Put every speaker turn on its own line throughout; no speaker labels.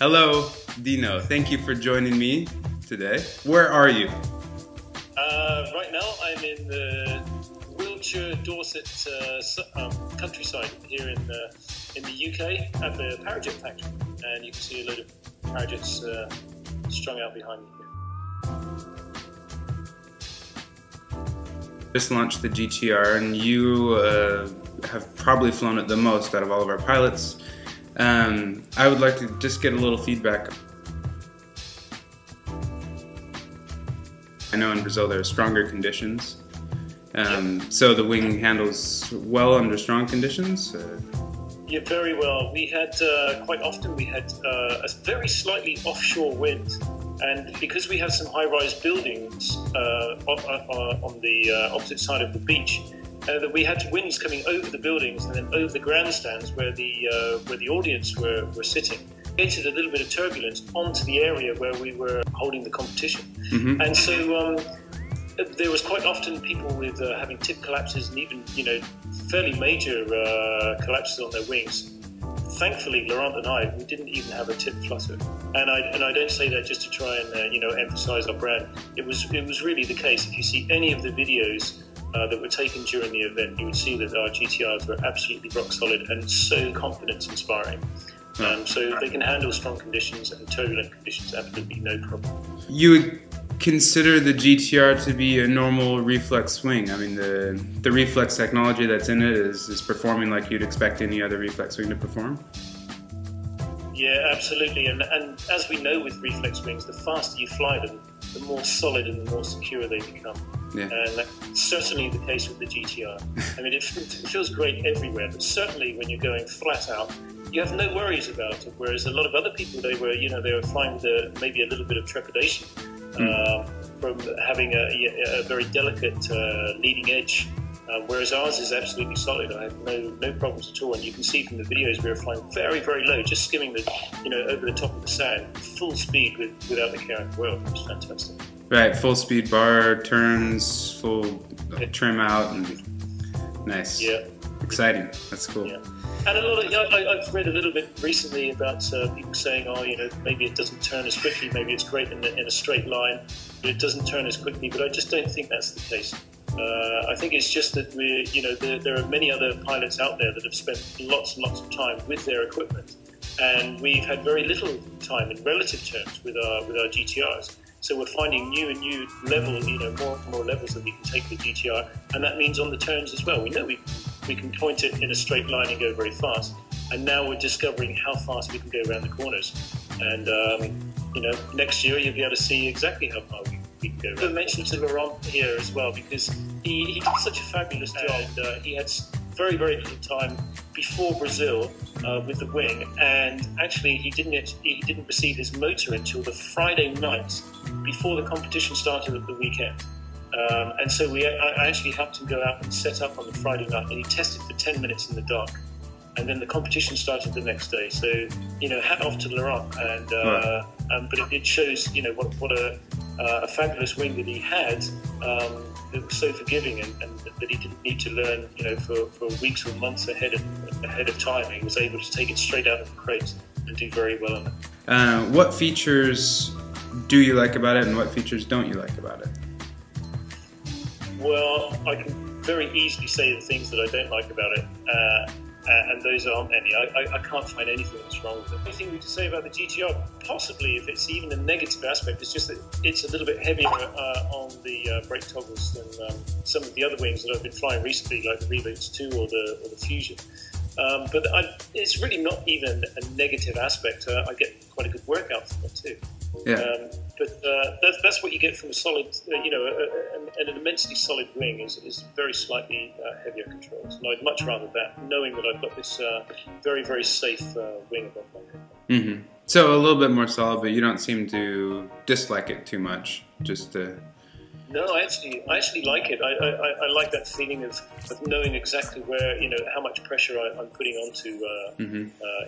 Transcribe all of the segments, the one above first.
Hello, Deano. Thank you for joining me today. Where are you?
Right now I'm in the Wiltshire, Dorset countryside here in the UK at the ParaJet factory, and you can see a load of ParaJets strung out behind me here.
Just launched the GTR, and you have probably flown it the most out of all of our pilots. I would like to just get a little feedback. I know in Brazil there are stronger conditions, so the wing handles well under strong conditions.
Yeah, very well. We had quite often a very slightly offshore wind, and because we have some high-rise buildings on the opposite side of the beach, that we had winds coming over the buildings and then over the grandstands where the audience were sitting. Created a little bit of turbulence onto the area where we were holding the competition. Mm-hmm. And so there was quite often people with having tip collapses and even fairly major collapses on their wings. Thankfully, Laurent and I, we didn't even have a tip flutter, and I don't say that just to try and emphasize our brand. It was really the case. If you see any of the videos that were taken during the event, you would see that our GTRs were absolutely rock solid and so confidence-inspiring. So they can handle strong conditions and turbulent conditions absolutely no problem.
You would consider the GTR to be a normal reflex wing? I mean, the reflex technology that's in it is performing like you'd expect any other reflex wing to perform?
Yeah, absolutely. And as we know with reflex wings, the faster you fly them, the more solid and the more secure they become. Yeah. And that's certainly the case with the GTR. I mean, it feels great everywhere, but certainly when you're going flat out, you have no worries about it. Whereas a lot of other people, they were flying with maybe a little bit of trepidation from having a very delicate leading edge. Whereas ours is absolutely solid. I have no problems at all, and you can see from the videos we were flying very, very low, just skimming over the top of the sand, full speed without the care in the world. It was fantastic. Right,
full speed bar, turns, full trim out, and nice. Yeah, exciting. That's cool. Yeah.
And I've read a little bit recently about people saying, maybe it doesn't turn as quickly, maybe it's great in a straight line, but it doesn't turn as quickly. But I just don't think that's the case. I think it's just that there are many other pilots out there that have spent lots and lots of time with their equipment, and we've had very little time in relative terms with our GTRs. So we're finding new and new levels, more and more levels that we can take with GTR, and that means on the turns as well. We know we can point it in a straight line and go very fast, and now we're discovering how fast we can go around the corners. And next year you'll be able to see exactly how far we can go. I mentioned to Laurent here as well, because he did such a fabulous job. And, he had very, very little time before Brazil with the wing, and actually he didn't receive his motor until the Friday night before the competition started at the weekend. And so I actually helped him go out and set up on the Friday night, and he tested for 10 minutes in the dark. And then the competition started the next day. So, hat off to Laurent. And but it shows, what a fabulous wing that he had. That was so forgiving, and that he didn't need to learn, for weeks or months ahead of time. He was able to take it straight out of the crate and do very well on it.
What features do you like about it, and what features don't you like about it?
Well, I can very easily say the things that I don't like about it, and those aren't any. I can't find anything that's wrong with it. The thing we can say about the GTR, possibly if it's even a negative aspect, is just that it's a little bit heavier on the brake toggles than some of the other wings that I've been flying recently, like the Reflex 2 or the Fusion. But it's really not even a negative aspect. I get quite a good workout from it too.
Yeah.
But that's what you get from a solid, an immensely solid wing is very slightly heavier controls. And I'd much rather that, knowing that I've got this very, very safe wing above my head.
Mm-hmm. So a little bit more solid, but you don't seem to dislike it too much.
No, I actually like it. I like that feeling of knowing exactly where, how much pressure I'm putting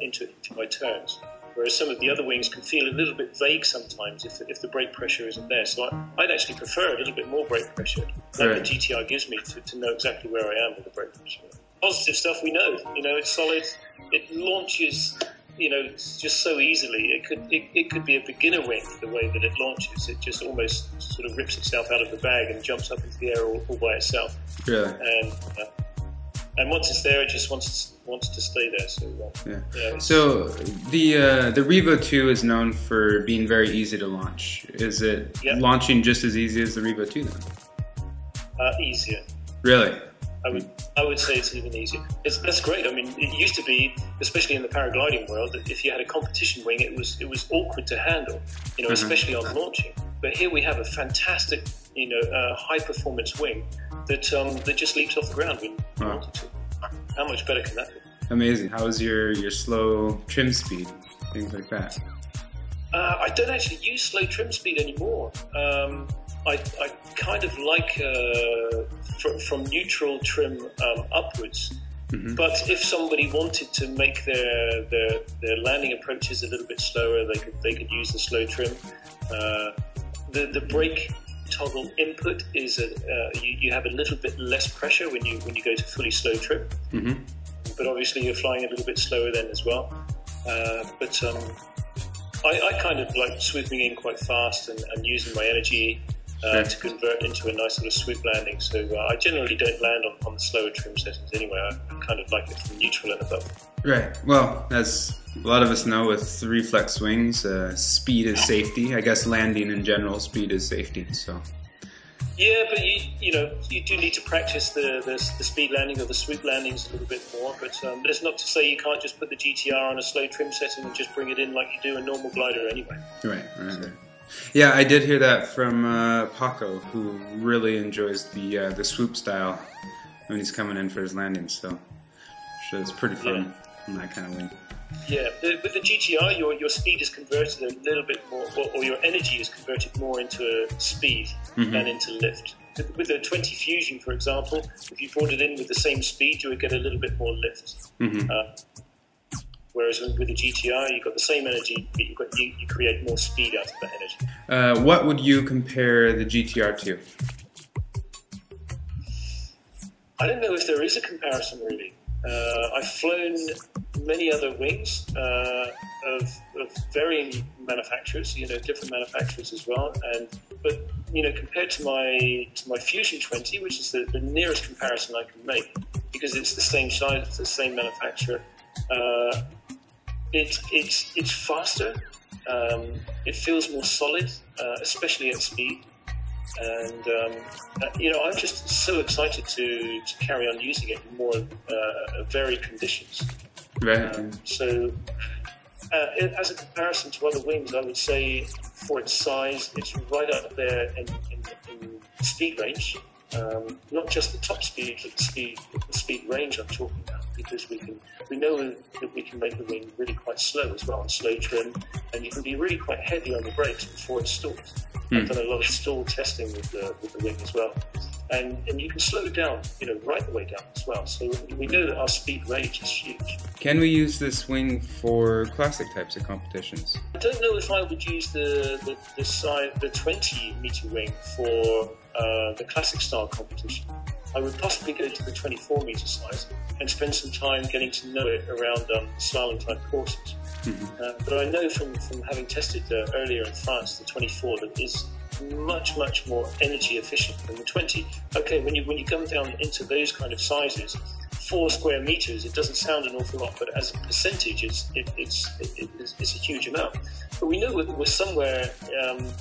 into my turns. Whereas some of the other wings can feel a little bit vague sometimes if the brake pressure isn't there. So I'd actually prefer a little bit more brake pressure, like the GTR gives me, to know exactly where I am with the brake pressure. Positive stuff we know. It's solid. It launches you know, just so easily. It could be a beginner wing the way that it launches. It just almost sort of rips itself out of the bag and jumps up into the air all by itself.
Really?
And once it's there, it just wants to stay there. So
yeah. So the Revo 2 is known for being very easy to launch. Is it launching just as easy as the Revo 2 then?
Easier.
Really?
I would say it's even easier. That's great. I mean, it used to be, especially in the paragliding world, that if you had a competition wing, it was awkward to handle, you know, especially on launching. But here we have a fantastic, you know, high performance wing that just leaps off the ground when you wanted to. How much better can that be?
Amazing. How is your slow trim speed? Things like that.
I don't actually use slow trim speed anymore. I kind of like from neutral trim upwards. Mm-hmm. But if somebody wanted to make their landing approaches a little bit slower, they could use the slow trim. The brake toggle input is you have a little bit less pressure when you go to fully slow trim. Mm-hmm. But obviously you're flying a little bit slower then as well. I kind of like swooping in quite fast and using my energy to convert into a nice sort of swoop landing. So I generally don't land on the slower trim settings anyway. I kind of like it from neutral and above.
Right. Well, as a lot of us know with reflex wings, speed is safety. I guess landing in general, speed is safety. So.
Yeah, but you do need to practice the speed landing or the swoop landings a little bit more. But it's not to say you can't just put the GTR on a slow trim setting and just bring it in like you do a normal glider anyway. Right.
Yeah, I did hear that from Paco, who really enjoys the swoop style when he's coming in for his landings. So it's pretty fun on that kind of wing.
Yeah, with the GTR, your speed is converted a little bit more, or your energy is converted more into speed than into lift. With the 20 Fusion, for example, if you brought it in with the same speed, you would get a little bit more lift. Whereas with the GTR, you've got the same energy, but you create more speed out of that energy.
What would you compare the GTR to?
I don't know if there is a comparison, really. I've flown many other wings of varying manufacturers, different manufacturers as well. But compared to my Fusion 20, which is the nearest comparison I can make, because it's the same size, it's the same manufacturer. It's faster. It feels more solid, especially at speed. And I'm just so excited to carry on using it in more varied conditions.
Right.
As a comparison to other wings, I would say for its size, it's right up there in speed range. Not just the top speed, but the speed range I'm talking about, because we know that we can make the wing really quite slow as well, on slow trim, and you can be really quite heavy on the brakes before it stalls. I've done a lot of stall testing with the wing as well, and you can slow it down, right the way down as well. So we know that our speed range is huge.
Can we use this wing for classic types of competitions?
I don't know if I would use the 20-meter wing for the classic style competition. I would possibly go to the 24-meter size and spend some time getting to know it around slalom type courses. But I know from having tested earlier in France, the 24 that is much more energy efficient than the 20. Okay, when you come down into those kind of sizes, 4 square meters, it doesn't sound an awful lot, but as a percentage, it's a huge amount. But we know we're somewhere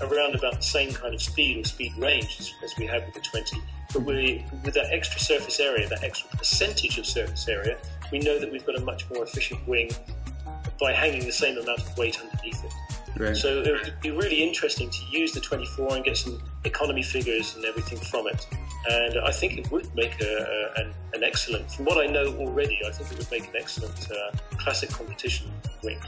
around about the same kind of speed or speed range as we have with the 20. But with that extra surface area, that extra percentage of surface area, we know that we've got a much more efficient wing by hanging the same amount of weight underneath it. Right. So it would be really interesting to use the 24 and get some economy figures and everything from it. And I think it would make an excellent, from what I know already, I think it would make an excellent classic competition wing.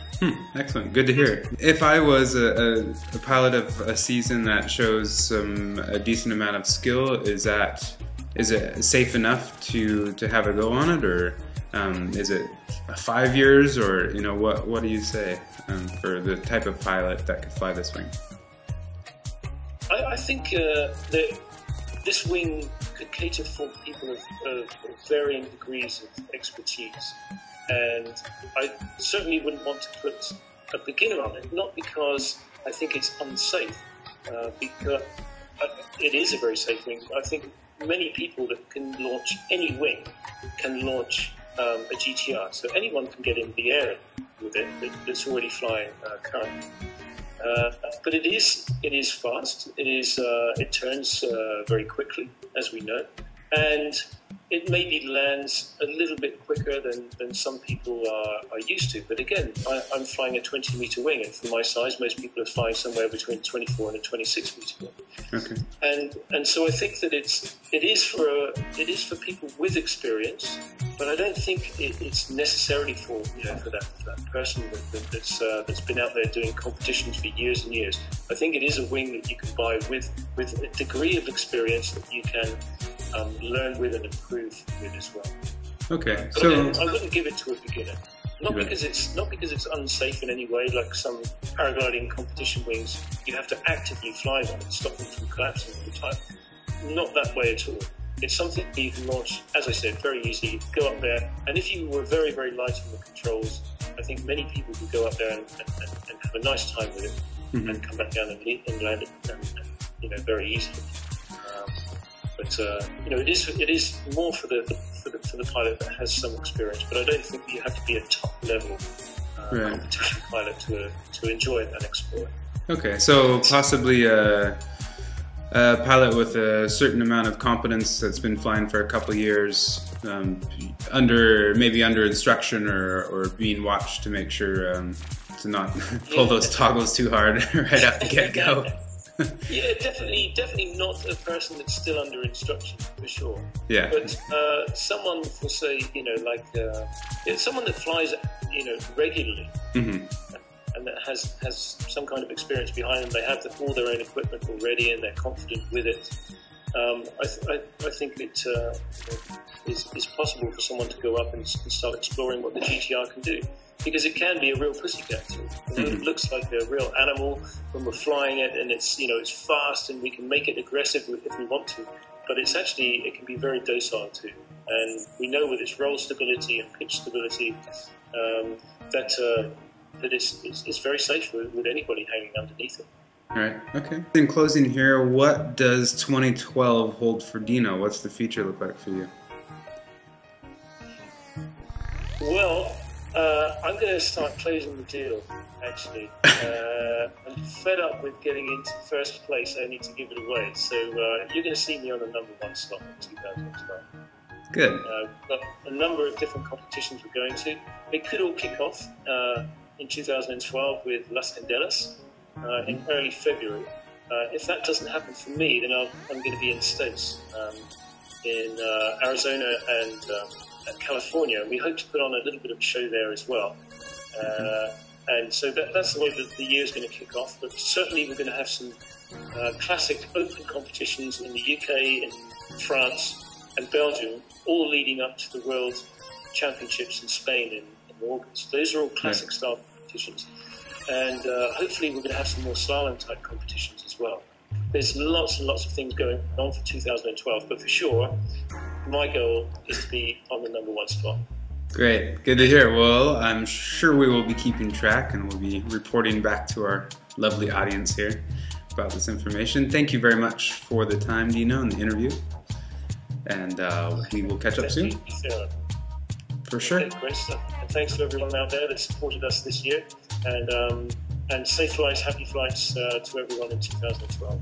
Excellent. Good to hear. If I was a pilot of a season that shows a decent amount of skill, is it safe enough to have a go on it, or is it 5 years, or what do you say for the type of pilot that could fly this wing?
I think that this wing could cater for people of varying degrees of expertise. And I certainly wouldn't want to put a beginner on it, not because I think it's unsafe, because it is a very safe wing. I think many people that can launch any wing can launch a GTR, so anyone can get in the air with it that's already flying currently. But it is fast. It turns very quickly, as we know, and it maybe lands a little bit quicker than some people are used to. But again, I'm flying a 20-meter wing, and for my size, most people are flying somewhere between 24 and a 26-meter wing. Okay. And so I think that it is for people with experience, but I don't think it's necessarily for that person that's been out there doing competitions for years and years. I think it is a wing that you can buy with a degree of experience that you can learn with and improve with as well.
Okay,
but
so
I wouldn't give it to a beginner. Not because it's unsafe in any way, like some paragliding competition wings. You have to actively fly them and stop them from collapsing all the time. Not that way at all. It's something that you can launch, as I said, very easy. Go up there, and if you were very, very light on the controls, I think many people could go up there and have a nice time with it, and come back down and land it, very easily. But it is more for the pilot that has some experience. But I don't think you have to be a top level competition pilot to enjoy it and explore it.
Okay, so possibly a pilot with a certain amount of competence that's been flying for a couple of years, under instruction or being watched to make sure to not pull those toggles too hard right at the get-go.
Yeah, definitely not a person that's still under instruction, for sure.
Yeah.
But someone, for say, someone that flies, regularly, and that has some kind of experience behind them. They have all their own equipment already, and they're confident with it. I think it is possible for someone to go up and start exploring what the GTR can do. Because it can be a real pussycat tool. It looks like a real animal when we're flying it, and it's fast, and we can make it aggressive if we want to. But it can be very docile too. And we know with its roll stability and pitch stability that it's very safe with anybody hanging underneath it.
All right. Okay. In closing here, what does 2012 hold for Deano? What's the future look like for you?
Well, I'm going to start closing the deal, actually. I'm fed up with getting into first place. I need to give it away. So you're going to see me on the #1 slot in 2012.
Good.
We've got a number of different competitions we're going to. They could all kick off in 2012 with Las Candelas in early February. If that doesn't happen for me, then I'm going to be in the States, in Arizona and California, and we hope to put on a little bit of a show there as well. And so that's the way that the year is going to kick off. But certainly we're going to have some classic open competitions in the UK, in France and Belgium, all leading up to the World Championships in Spain in August. Those are all classic style competitions. And hopefully we're going to have some more slalom type competitions as well. There's lots and lots of things going on for 2012, but for sure, my goal is to be on the #1 spot.
Great. Good to hear. Well, I'm sure we will be keeping track, and we'll be reporting back to our lovely audience here about this information. Thank you very much for the time, Deano, and the interview. And we will catch up soon. For sure.
Okay, great stuff. And thanks to everyone out there that supported us this year. And safe flights, happy flights to everyone in 2012.